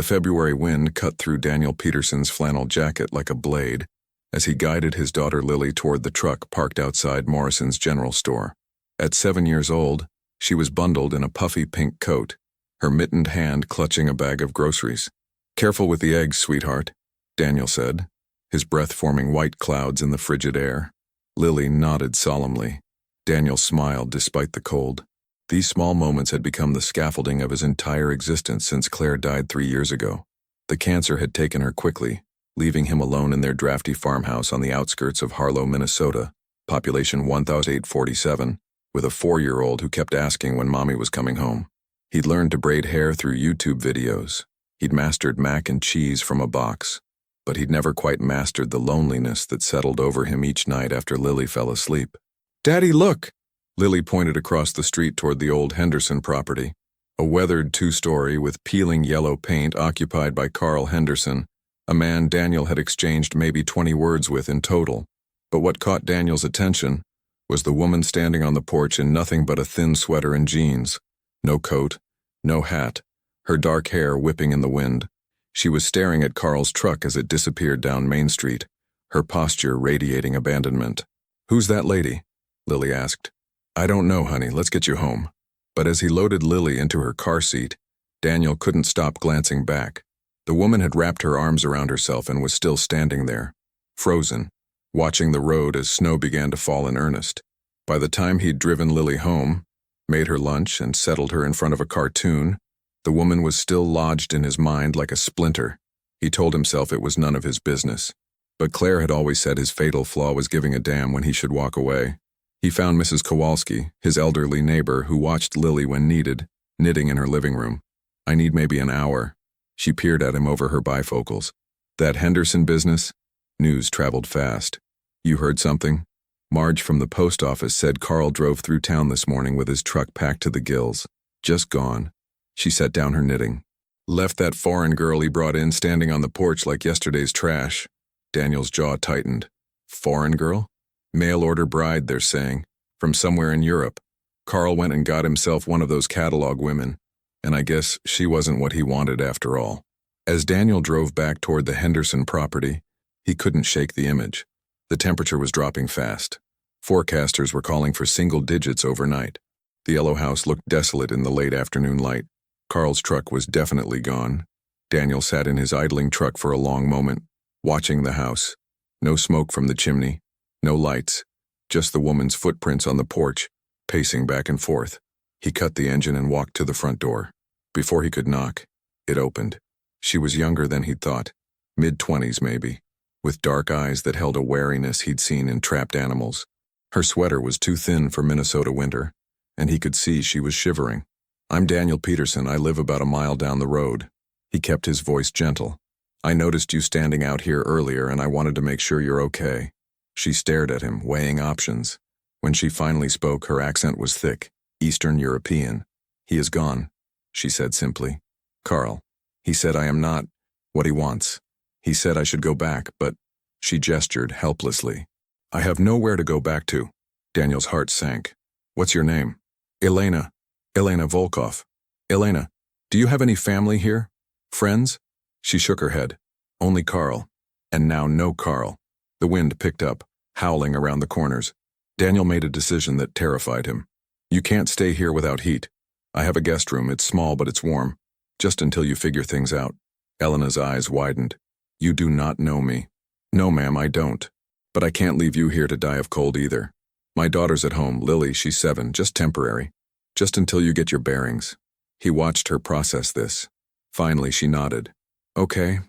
The February wind cut through Daniel Peterson's flannel jacket like a blade as he guided his daughter Lily toward the truck parked outside Morrison's general store. At 7 years old, she was bundled in a puffy pink coat, her mittened hand clutching a bag of groceries. "Careful with the eggs, sweetheart," Daniel said, his breath forming white clouds in the frigid air. Lily nodded solemnly. Daniel smiled despite the cold. These small moments had become the scaffolding of his entire existence since Claire died 3 years ago. The cancer had taken her quickly, leaving him alone in their drafty farmhouse on the outskirts of Harlow, Minnesota, population 1,847, with a 4-year-old who kept asking when Mommy was coming home. He'd learned to braid hair through YouTube videos. He'd mastered mac and cheese from a box, but he'd never quite mastered the loneliness that settled over him each night after Lily fell asleep. "Daddy, look!" Lily pointed across the street toward the old Henderson property, a weathered 2-story with peeling yellow paint occupied by Carl Henderson, a man Daniel had exchanged maybe 20 words with in total. But what caught Daniel's attention was the woman standing on the porch in nothing but a thin sweater and jeans. No coat, no hat, her dark hair whipping in the wind. She was staring at Carl's truck as it disappeared down Main Street, her posture radiating abandonment. "Who's that lady?" Lily asked. "I don't know, honey. Let's get you home." But as he loaded Lily into her car seat, Daniel couldn't stop glancing back. The woman had wrapped her arms around herself and was still standing there, frozen, watching the road as snow began to fall in earnest. By the time he'd driven Lily home, made her lunch, and settled her in front of a cartoon, the woman was still lodged in his mind like a splinter. He told himself it was none of his business. But Claire had always said his fatal flaw was giving a damn when he should walk away. He found Mrs. Kowalski, his elderly neighbor who watched Lily when needed, knitting in her living room. "I need maybe an hour." She peered at him over her bifocals. "That Henderson business?" News traveled fast. "You heard something?" Marge from the post office said Carl drove through town this morning with his truck packed to the gills. "Just gone." She set down her knitting. "Left that foreign girl he brought in standing on the porch like yesterday's trash." Daniel's jaw tightened. "Foreign girl?" "Mail-order bride, they're saying, from somewhere in Europe. Carl went and got himself one of those catalog women, and I guess she wasn't what he wanted after all." As Daniel drove back toward the Henderson property, he couldn't shake the image. The temperature was dropping fast. Forecasters were calling for single digits overnight. The yellow house looked desolate in the late afternoon light. Carl's truck was definitely gone. Daniel sat in his idling truck for a long moment, watching the house. No smoke from the chimney, no lights, just the woman's footprints on the porch, pacing back and forth. He cut the engine and walked to the front door. Before he could knock, it opened. She was younger than he'd thought, mid-20s maybe, with dark eyes that held a wariness he'd seen in trapped animals. Her sweater was too thin for Minnesota winter, and he could see she was shivering. "I'm Daniel Peterson. I live about a mile down the road." He kept his voice gentle. "I noticed you standing out here earlier, and I wanted to make sure you're okay." She stared at him, weighing options. When she finally spoke, her accent was thick, Eastern European. "He is gone," she said simply. "Carl. He said I am not what he wants. He said I should go back, but..." She gestured helplessly. "I have nowhere to go back to." Daniel's heart sank. "What's your name?" "Elena. Elena Volkov." "Elena, do you have any family here? Friends?" She shook her head. "Only Carl. And now no Carl." The wind picked up, howling around the corners. Daniel made a decision that terrified him. "You can't stay here without heat. I have a guest room. It's small, but it's warm. Just until you figure things out." Elena's eyes widened. "You do not know me." "No, ma'am, I don't. But I can't leave you here to die of cold either. My daughter's at home, Lily, she's 7, just temporary. Just until you get your bearings." He watched her process this. Finally, she nodded. "Okay,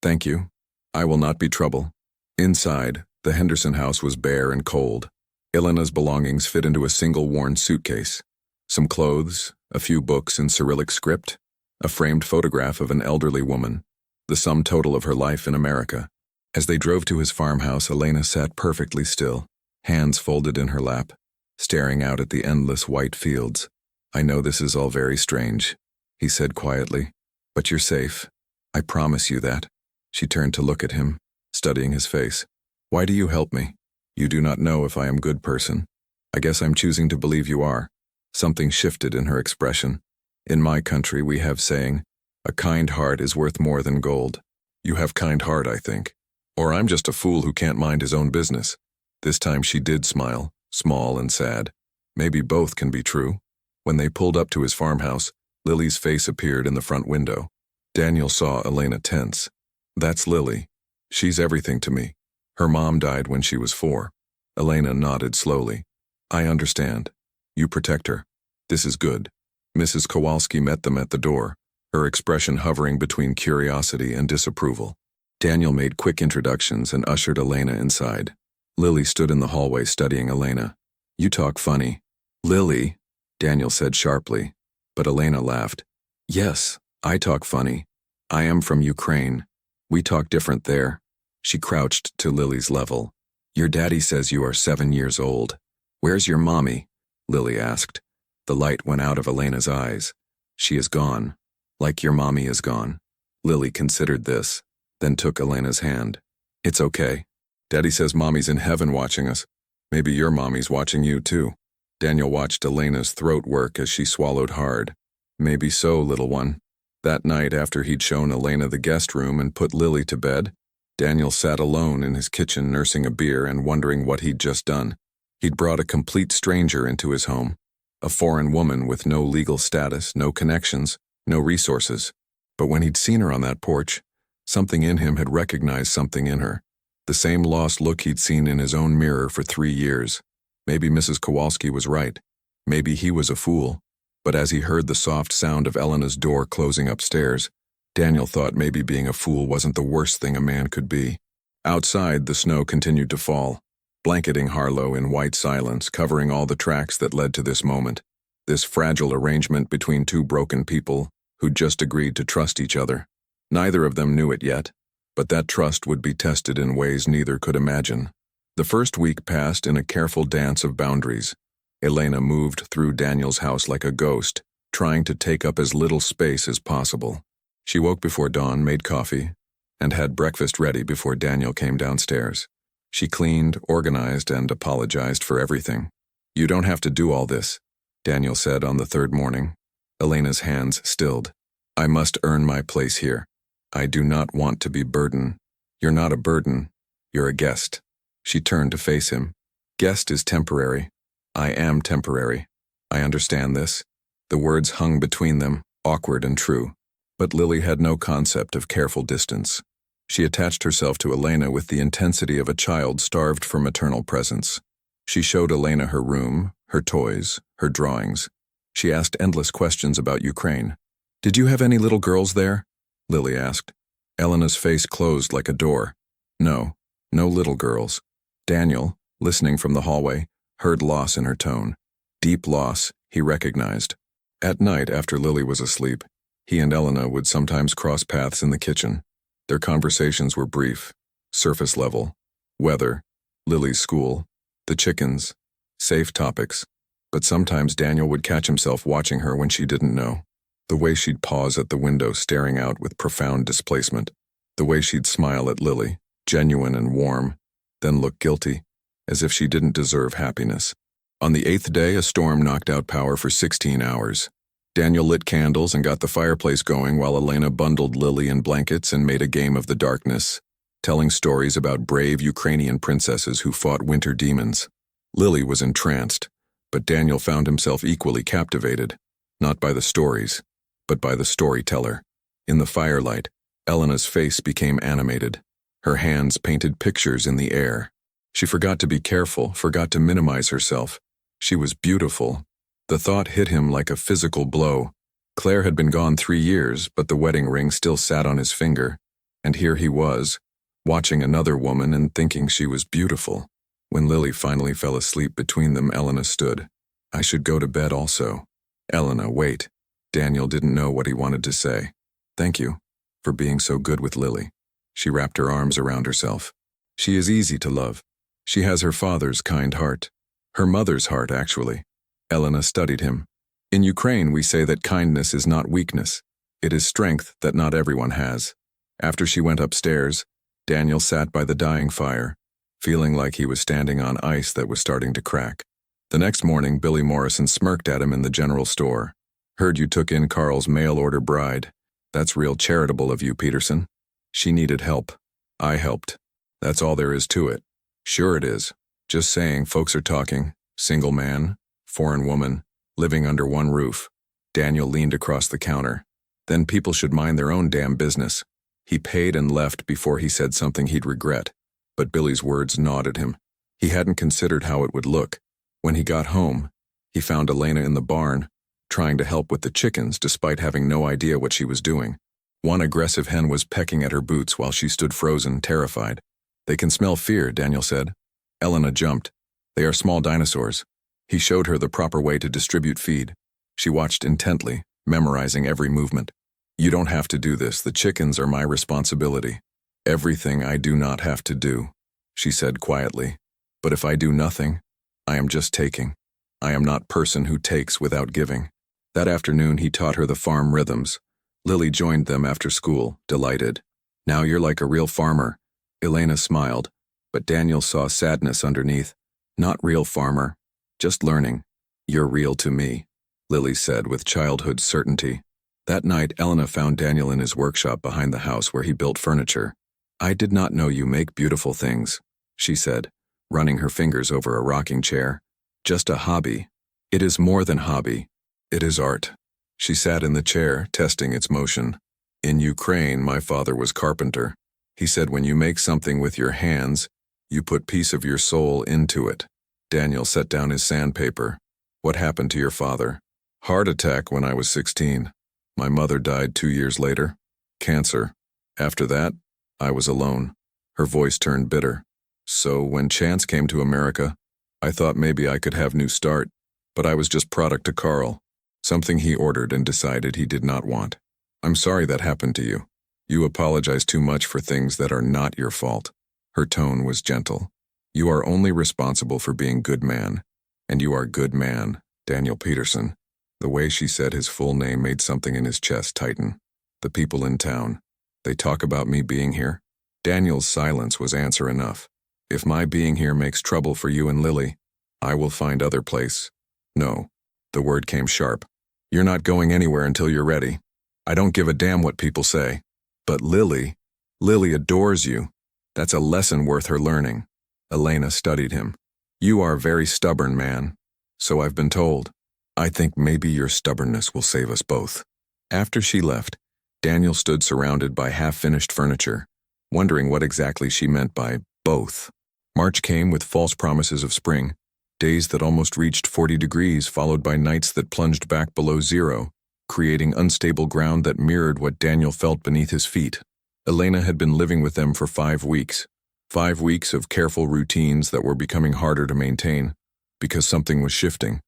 thank you. I will not be trouble." Inside, the Henderson house was bare and cold. Elena's belongings fit into a single worn suitcase. Some clothes, a few books in Cyrillic script, a framed photograph of an elderly woman, the sum total of her life in America. As they drove to his farmhouse, Elena sat perfectly still, hands folded in her lap, staring out at the endless white fields. "I know this is all very strange," he said quietly, "but you're safe. I promise you that." She turned to look at him, studying his face. "Why do you help me? You do not know if I am a good person. I guess I'm choosing to believe you are." Something shifted in her expression. "In my country we have saying, A kind heart is worth more than gold. You have kind heart, I think. Or I'm just a fool who can't mind his own business. This time she did smile, small and sad. Maybe both can be true. When they pulled up to his farmhouse, Lily's face appeared in the front window. Daniel saw Elena tense. That's Lily. She's everything to me. Her mom died when she was 4. Elena nodded slowly. I understand. You protect her. This is good. Mrs. Kowalski met them at the door, her expression hovering between curiosity and disapproval. Daniel made quick introductions and ushered Elena inside. Lily stood in the hallway studying Elena. You talk funny. Lily, Daniel said sharply, but Elena laughed. Yes, I talk funny. I am from Ukraine. We talk different there. She crouched to Lily's level. Your daddy says you are 7 years old. Where's your mommy? Lily asked. The light went out of Elena's eyes. She is gone. Like your mommy is gone. Lily considered this, then took Elena's hand. It's okay. Daddy says mommy's in heaven watching us. Maybe your mommy's watching you too. Daniel watched Elena's throat work as she swallowed hard. Maybe so, little one. That night, after he'd shown Elena the guest room and put Lily to bed, Daniel sat alone in his kitchen nursing a beer and wondering what he'd just done. He'd brought a complete stranger into his home. A foreign woman with no legal status, no connections, no resources. But when he'd seen her on that porch, something in him had recognized something in her. The same lost look he'd seen in his own mirror for 3 years. Maybe Mrs. Kowalski was right. Maybe he was a fool. But as he heard the soft sound of Elena's door closing upstairs, Daniel thought maybe being a fool wasn't the worst thing a man could be. Outside, the snow continued to fall, blanketing Harlow in white silence, covering all the tracks that led to this moment, this fragile arrangement between 2 broken people who'd just agreed to trust each other. Neither of them knew it yet, but that trust would be tested in ways neither could imagine. The first week passed in a careful dance of boundaries. Elena moved through Daniel's house like a ghost, trying to take up as little space as possible. She woke before dawn, made coffee, and had breakfast ready before Daniel came downstairs. She cleaned, organized, and apologized for everything. You don't have to do all this, Daniel said on the 3rd morning. Elena's hands stilled. I must earn my place here. I do not want to be burden. You're not a burden. You're a guest. She turned to face him. Guest is temporary. I am temporary. I understand this. The words hung between them, awkward and true. But Lily had no concept of careful distance. She attached herself to Elena with the intensity of a child starved for maternal presence. She showed Elena her room, her toys, her drawings. She asked endless questions about Ukraine. Did you have any little girls there? Lily asked. Elena's face closed like a door. No, no little girls. Daniel, listening from the hallway, heard loss in her tone. Deep loss, he recognized. At night, after Lily was asleep, he and Elena would sometimes cross paths in the kitchen. Their conversations were brief, surface level. Weather, Lily's school, the chickens, safe topics. But sometimes Daniel would catch himself watching her when she didn't know. The way she'd pause at the window staring out with profound displacement. The way she'd smile at Lily, genuine and warm, then look guilty, as if she didn't deserve happiness. On the 8th day, a storm knocked out power for 16 hours. Daniel lit candles and got the fireplace going while Elena bundled Lily in blankets and made a game of the darkness, telling stories about brave Ukrainian princesses who fought winter demons. Lily was entranced, but Daniel found himself equally captivated, not by the stories, but by the storyteller. In the firelight, Elena's face became animated. Her hands painted pictures in the air. She forgot to be careful, forgot to minimize herself. She was beautiful. The thought hit him like a physical blow. Claire had been gone 3 years, but the wedding ring still sat on his finger. And here he was, watching another woman and thinking she was beautiful. When Lily finally fell asleep between them, Elena stood. I should go to bed also. Elena, wait. Daniel didn't know what he wanted to say. Thank you for being so good with Lily. She wrapped her arms around herself. She is easy to love. She has her father's kind heart. Her mother's heart, actually. Elena studied him. In Ukraine, we say that kindness is not weakness. It is strength that not everyone has. After she went upstairs, Daniel sat by the dying fire, feeling like he was standing on ice that was starting to crack. The next morning, Billy Morrison smirked at him in the general store. Heard you took in Carl's mail-order bride. That's real charitable of you, Peterson. She needed help. I helped. That's all there is to it. Sure it is. Just saying, folks are talking. Single man, foreign woman, living under one roof. Daniel leaned across the counter. Then people should mind their own damn business. He paid and left before he said something he'd regret. But Billy's words gnawed at him. He hadn't considered how it would look. When he got home, he found Elena in the barn, trying to help with the chickens despite having no idea what she was doing. One aggressive hen was pecking at her boots while she stood frozen, terrified. They can smell fear, Daniel said. Elena jumped. They are small dinosaurs. He showed her the proper way to distribute feed. She watched intently, memorizing every movement. You don't have to do this. The chickens are my responsibility. Everything I do not have to do, she said quietly. But if I do nothing, I am just taking. I am not person who takes without giving. That afternoon he taught her the farm rhythms. Lily joined them after school, delighted. Now you're like a real farmer. Elena smiled, but Daniel saw sadness underneath. Not real farmer, just learning. You're real to me, Lily said with childhood certainty. That night Elena found Daniel in his workshop behind the house where he built furniture. I did not know you make beautiful things, she said, running her fingers over a rocking chair. Just a hobby. It is more than hobby. It is art. She sat in the chair, testing its motion. In Ukraine, my father was carpenter. He said when you make something with your hands, you put piece of your soul into it. Daniel set down his sandpaper. What happened to your father? Heart attack when I was 16. My mother died 2 years later. Cancer. After that, I was alone. Her voice turned bitter. So when Chance came to America, I thought maybe I could have new start, but I was just product to Carl. Something he ordered and decided he did not want. I'm sorry that happened to you. You apologize too much for things that are not your fault. Her tone was gentle. You are only responsible for being good man. And you are good man, Daniel Peterson. The way she said his full name made something in his chest tighten. The people in town. They talk about me being here. Daniel's silence was answer enough. If my being here makes trouble for you and Lily, I will find other place. No. The word came sharp. You're not going anywhere until you're ready. I don't give a damn what people say. But Lily adores you. That's a lesson worth her learning. Elena studied him. You are very stubborn, man. So I've been told. I think maybe your stubbornness will save us both. After she left, Daniel stood surrounded by half-finished furniture, wondering what exactly she meant by both. March came with false promises of spring, days that almost reached 40 degrees followed by nights that plunged back below zero, creating unstable ground that mirrored what Daniel felt beneath his feet. Elena had been living with them for 5 weeks. 5 weeks of careful routines that were becoming harder to maintain, because something was shifting.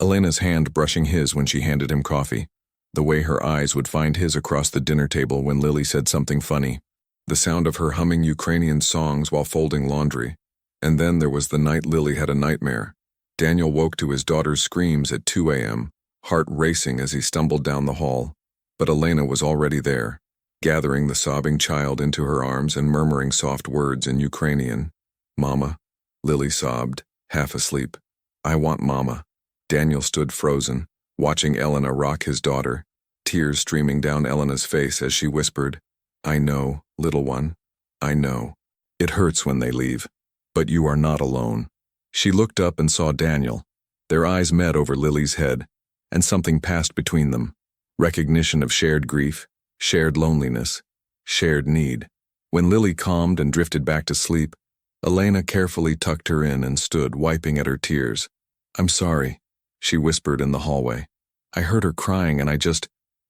Elena's hand brushing his when she handed him coffee. The way her eyes would find his across the dinner table when Lily said something funny. The sound of her humming Ukrainian songs while folding laundry. And then there was the night Lily had a nightmare. Daniel woke to his daughter's screams at 2 a.m., heart racing as he stumbled down the hall. But Elena was already there, gathering the sobbing child into her arms and murmuring soft words in Ukrainian. Mama, Lily sobbed, half asleep. I want Mama. Daniel stood frozen, watching Elena rock his daughter, tears streaming down Elena's face as she whispered, I know, little one, I know. It hurts when they leave, but you are not alone. She looked up and saw Daniel. Their eyes met over Lily's head, and something passed between them. Recognition of shared grief, shared loneliness, shared need. When Lily calmed and drifted back to sleep, Elena carefully tucked her in and stood wiping at her tears. I'm sorry, she whispered in the hallway. I heard her crying and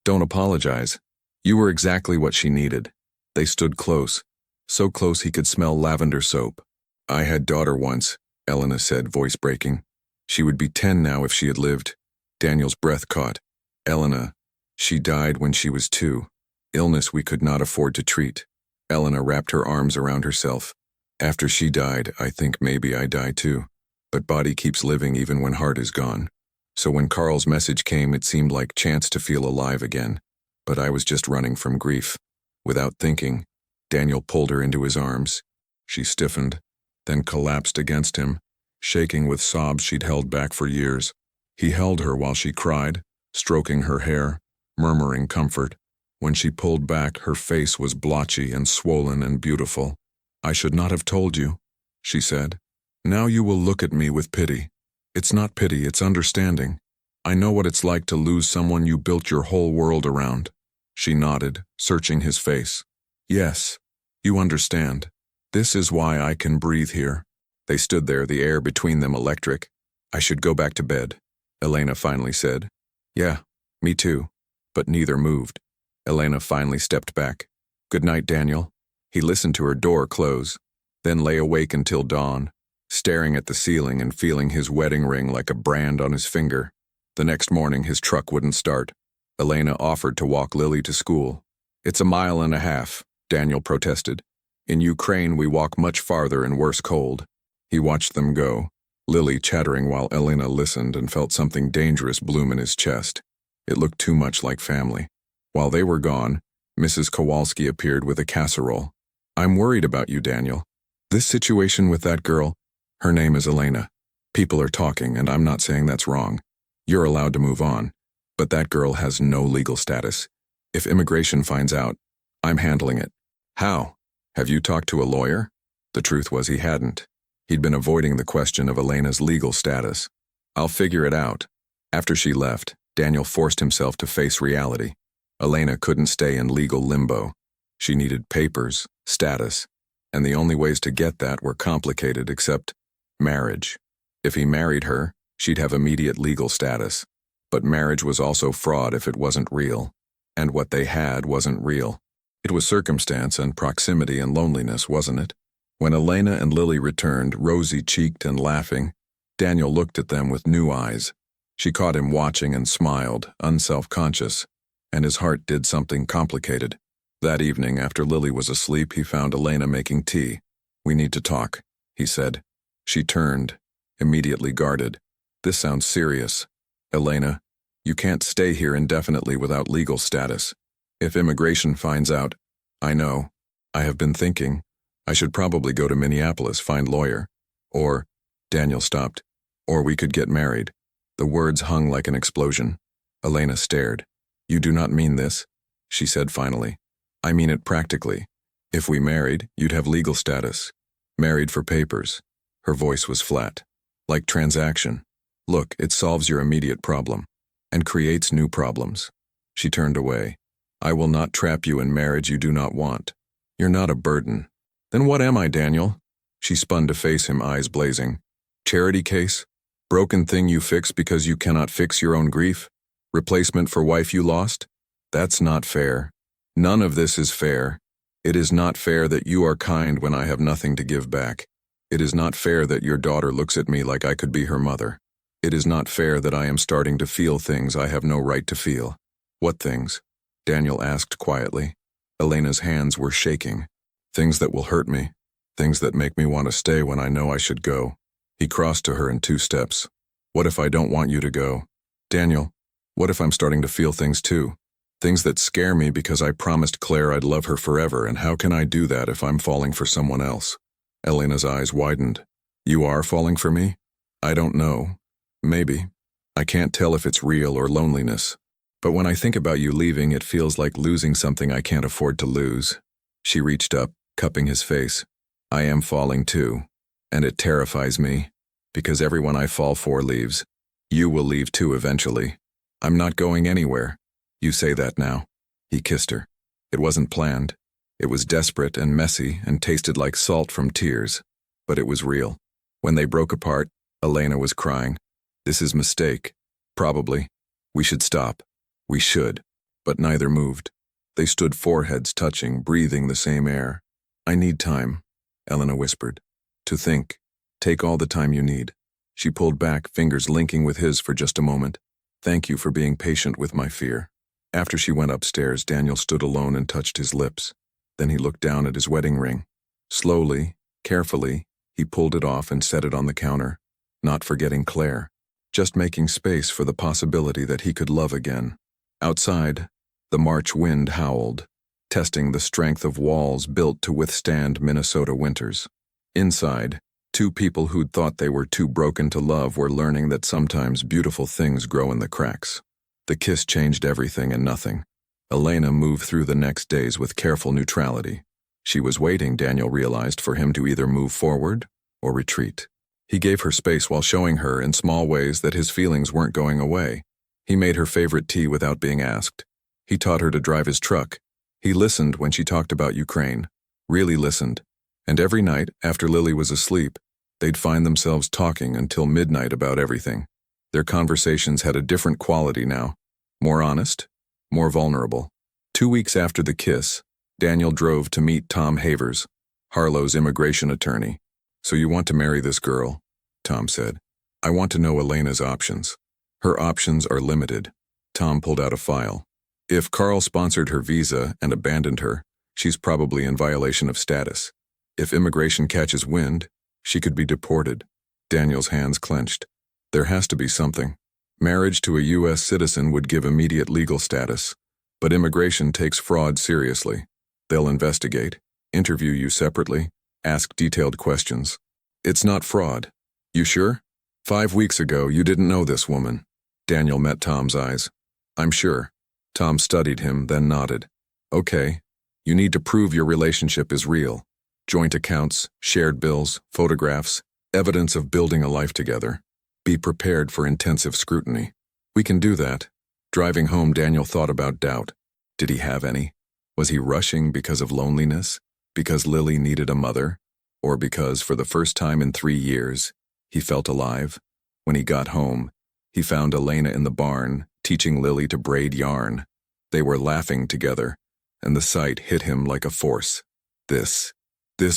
don't apologize. You were exactly what she needed. They stood close, so close he could smell lavender soap. I had daughter once, Elena said, voice breaking. She would be 10 now if she had lived. Daniel's breath caught. Elena, she died when she was 2. Illness we could not afford to treat. Elena wrapped her arms around herself. After she died, I think maybe I die too. But body keeps living even when heart is gone. So when Carl's message came, it seemed like chance to feel alive again. But I was just running from grief. Without thinking, Daniel pulled her into his arms. She stiffened, then collapsed against him, shaking with sobs she'd held back for years. He held her while she cried, stroking her hair, murmuring comfort. When she pulled back, her face was blotchy and swollen and beautiful. "I should not have told you," she said. "Now you will look at me with pity. It's not pity, it's understanding. I know what it's like to lose someone you built your whole world around." She nodded, searching his face. "Yes, you understand. This is why I can breathe here." They stood there, the air between them electric. "I should go back to bed," Elena finally said. "Yeah, me too." But neither moved. Elena finally stepped back. "Good night, Daniel." He listened to her door close, then lay awake until dawn, staring at the ceiling and feeling his wedding ring like a brand on his finger. The next morning, his truck wouldn't start. Elena offered to walk Lily to school. "It's a mile and a half," Daniel protested. "In Ukraine, we walk much farther in worse cold." He watched them go, Lily chattering while Elena listened, and felt something dangerous bloom in his chest. It looked too much like family. While they were gone, Mrs. Kowalski appeared with a casserole. "I'm worried about you, Daniel. This situation with that girl, her name is Elena. People are talking, and I'm not saying that's wrong. You're allowed to move on. But that girl has no legal status. If immigration finds out, I'm handling it." "How? Have you talked to a lawyer?" The truth was he hadn't. He'd been avoiding the question of Elena's legal status. "I'll figure it out." After she left, Daniel forced himself to face reality. Elena couldn't stay in legal limbo. She needed papers, status, and the only ways to get that were complicated except marriage. If he married her, she'd have immediate legal status. But marriage was also fraud if it wasn't real. And what they had wasn't real. It was circumstance and proximity and loneliness, wasn't it? When Elena and Lily returned, rosy-cheeked and laughing, Daniel looked at them with new eyes. She caught him watching and smiled, unself-conscious, and his heart did something complicated. That evening, after Lily was asleep, he found Elena making tea. "We need to talk," he said. She turned, immediately guarded. "This sounds serious. Elena, you can't stay here indefinitely without legal status. If immigration finds out, I know. I have been thinking, I should probably go to Minneapolis, find lawyer. Or," Daniel stopped, "or we could get married." The words hung like an explosion. Elena stared. "You do not mean this?" she said finally. "I mean it practically. If we married, you'd have legal status. Married for papers." Her voice was flat. "Like transaction. Look, it solves your immediate problem. And creates new problems." She turned away. "I will not trap you in marriage you do not want. You're not a burden." "Then what am I, Daniel?" She spun to face him, eyes blazing. "Charity case? Broken thing you fix because you cannot fix your own grief? Replacement for wife you lost? That's not fair. None of this is fair. It is not fair that you are kind when I have nothing to give back. It is not fair that your daughter looks at me like I could be her mother. It is not fair that I am starting to feel things I have no right to feel." "What things?" Daniel asked quietly. Elena's hands were shaking. "Things that will hurt me. Things that make me want to stay when I know I should go." He crossed to her in 2 steps. "What if I don't want you to go? Daniel, what if I'm starting to feel things too? Things that scare me because I promised Claire I'd love her forever, and how can I do that if I'm falling for someone else?" Elena's eyes widened. "You are falling for me?" "I don't know. Maybe. I can't tell if it's real or loneliness. But when I think about you leaving, it feels like losing something I can't afford to lose." She reached up, cupping his face. "I am falling too. And it terrifies me. Because everyone I fall for leaves. You will leave too eventually. I'm not going anywhere. You say that now." He kissed her. It wasn't planned. It was desperate and messy and tasted like salt from tears. But it was real. When they broke apart, Elena was crying. "This is mistake. Probably. We should stop. We should." But neither moved. They stood foreheads touching, breathing the same air. "I need time," Elena whispered. "To think. Take all the time you need." She pulled back, fingers linking with his for just a moment. "Thank you for being patient with my fear." After she went upstairs, Daniel stood alone and touched his lips. Then he looked down at his wedding ring. Slowly, carefully, he pulled it off and set it on the counter, not forgetting Claire, just making space for the possibility that he could love again. Outside, the March wind howled, testing the strength of walls built to withstand Minnesota winters. Inside, 2 people who'd thought they were too broken to love were learning that sometimes beautiful things grow in the cracks. The kiss changed everything and nothing. Elena moved through the next days with careful neutrality. She was waiting, Daniel realized, for him to either move forward or retreat. He gave her space while showing her in small ways that his feelings weren't going away. He made her favorite tea without being asked. He taught her to drive his truck. He listened when she talked about Ukraine. Really listened. And every night, after Lily was asleep, they'd find themselves talking until midnight about everything. Their conversations had a different quality now. More honest, more vulnerable. 2 weeks after the kiss, Daniel drove to meet Tom Havers, Harlow's immigration attorney. "So you want to marry this girl?" Tom said. "I want to know Elena's options." "Her options are limited." Tom pulled out a file. "If Carl sponsored her visa and abandoned her, she's probably in violation of status. If immigration catches wind, she could be deported." Daniel's hands clenched. "There has to be something. Marriage to a U.S. citizen would give immediate legal status, but immigration takes fraud seriously. They'll investigate, interview you separately, ask detailed questions. It's not fraud. You sure? 5 weeks ago, you didn't know this woman." Daniel met Tom's eyes. "I'm sure." Tom studied him, then nodded. "Okay. You need to prove your relationship is real. Joint accounts, shared bills, photographs, evidence of building a life together. Be prepared for intensive scrutiny." "We can do that." Driving home, Daniel thought about doubt. Did he have any? Was he rushing because of loneliness? Because Lily needed a mother? Or because, for the first time in 3 years, he felt alive? When he got home, he found Elena in the barn, teaching Lily to braid yarn. They were laughing together, and the sight hit him like a force. This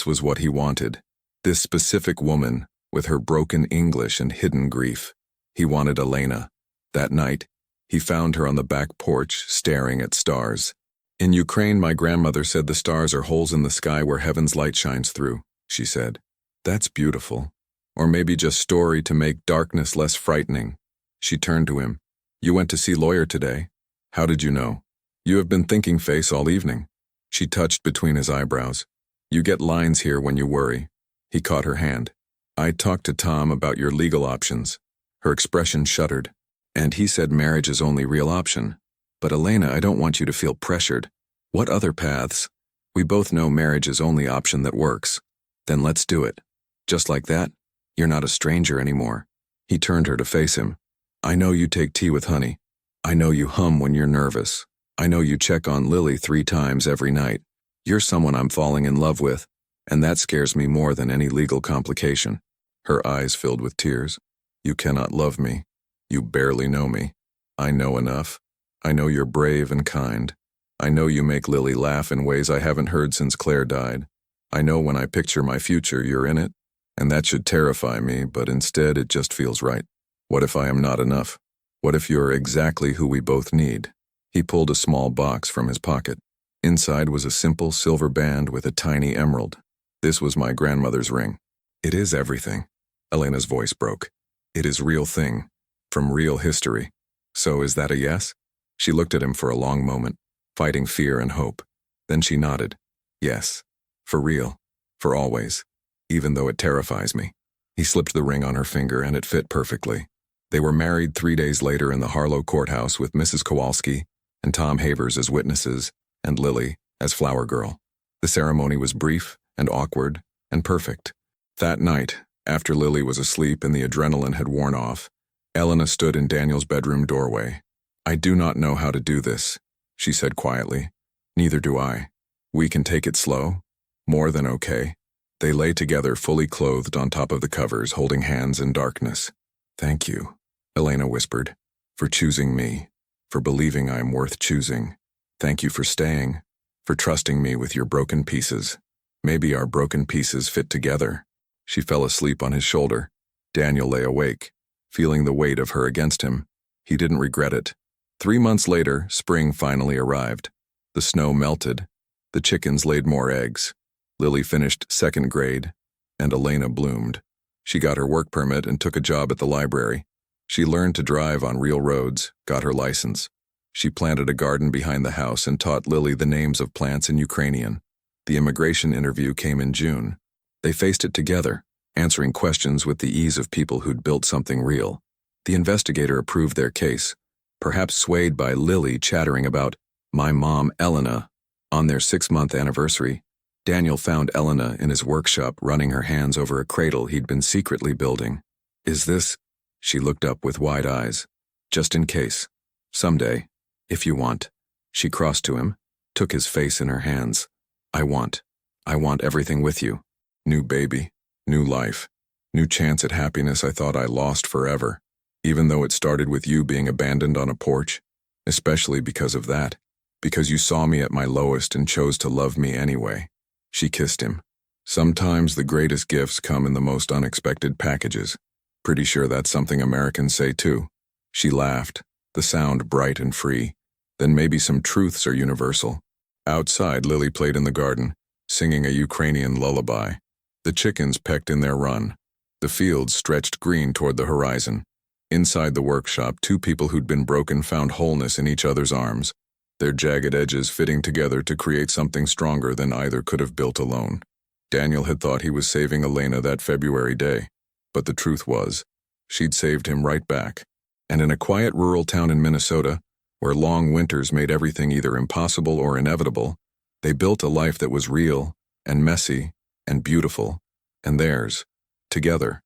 was what he wanted. This specific woman, with her broken English and hidden grief. He wanted Elena. That night, he found her on the back porch, staring at stars. "In Ukraine, my grandmother said the stars are holes in the sky where heaven's light shines through," she said. "That's beautiful. Or maybe just story to make darkness less frightening." She turned to him. "You went to see lawyer today? How did you know?" "You have been thinking face all evening." She touched between his eyebrows. "You get lines here when you worry." He caught her hand. "I talked to Tom about your legal options." Her expression shuddered. "And he said marriage is only real option. But Elena, I don't want you to feel pressured. What other paths? We both know marriage is only option that works. Then let's do it. Just like that, you're not a stranger anymore." He turned her to face him. "I know you take tea with honey. I know you hum when you're nervous. I know you check on Lily 3 times every night. You're someone I'm falling in love with, and that scares me more than any legal complication." Her eyes filled with tears. "You cannot love me. You barely know me. I know enough. I know you're brave and kind. I know you make Lily laugh in ways I haven't heard since Claire died. I know when I picture my future, you're in it, and that should terrify me, but instead it just feels right. What if I am not enough? What if you're exactly who we both need?" He pulled a small box from his pocket. Inside was a simple silver band with a tiny emerald. "This was my grandmother's ring." "It is everything." Elena's voice broke. "It is real thing, from real history. So is that a yes?" She looked at him for a long moment, fighting fear and hope. Then she nodded. "Yes. For real. For always. Even though it terrifies me." He slipped the ring on her finger and it fit perfectly. They were married 3 days later in the Harlow courthouse with Mrs. Kowalski and Tom Havers as witnesses and Lily as flower girl. The ceremony was brief and awkward and perfect. That night, after Lily was asleep and the adrenaline had worn off, Elena stood in Daniel's bedroom doorway. "I do not know how to do this," she said quietly. "Neither do I. We can take it slow. More than okay." They lay together fully clothed on top of the covers, holding hands in darkness. "Thank you," Elena whispered, "for choosing me, for believing I am worth choosing. Thank you for staying, for trusting me with your broken pieces. Maybe our broken pieces fit together." She fell asleep on his shoulder. Daniel lay awake, feeling the weight of her against him. He didn't regret it. 3 months later, spring finally arrived. The snow melted. The chickens laid more eggs. Lily finished 2nd grade, and Elena bloomed. She got her work permit and took a job at the library. She learned to drive on real roads, got her license. She planted a garden behind the house and taught Lily the names of plants in Ukrainian. The immigration interview came in June. They faced it together, answering questions with the ease of people who'd built something real. The investigator approved their case, perhaps swayed by Lily chattering about My mom, Elena. On their 6-month anniversary, Daniel found Elena in his workshop running her hands over a cradle he'd been secretly building. Is this? She looked up with wide eyes. Just in case. Someday. If you want. She crossed to him, took his face in her hands. I want everything with you. New baby, new life, new chance at happiness I thought I lost forever, even though it started with you being abandoned on a porch, especially because of that, because you saw me at my lowest and chose to love me anyway. She kissed him. Sometimes the greatest gifts come in the most unexpected packages. Pretty sure that's something Americans say too. She laughed, the sound bright and free. Then maybe some truths are universal. Outside, Lily played in the garden, singing a Ukrainian lullaby. The chickens pecked in their run. The fields stretched green toward the horizon. Inside the workshop, 2 people who'd been broken found wholeness in each other's arms, their jagged edges fitting together to create something stronger than either could have built alone. Daniel had thought he was saving Elena that February day, but the truth was, she'd saved him right back. And in a quiet rural town in Minnesota, where long winters made everything either impossible or inevitable, they built a life that was real and messy and beautiful, and theirs, together.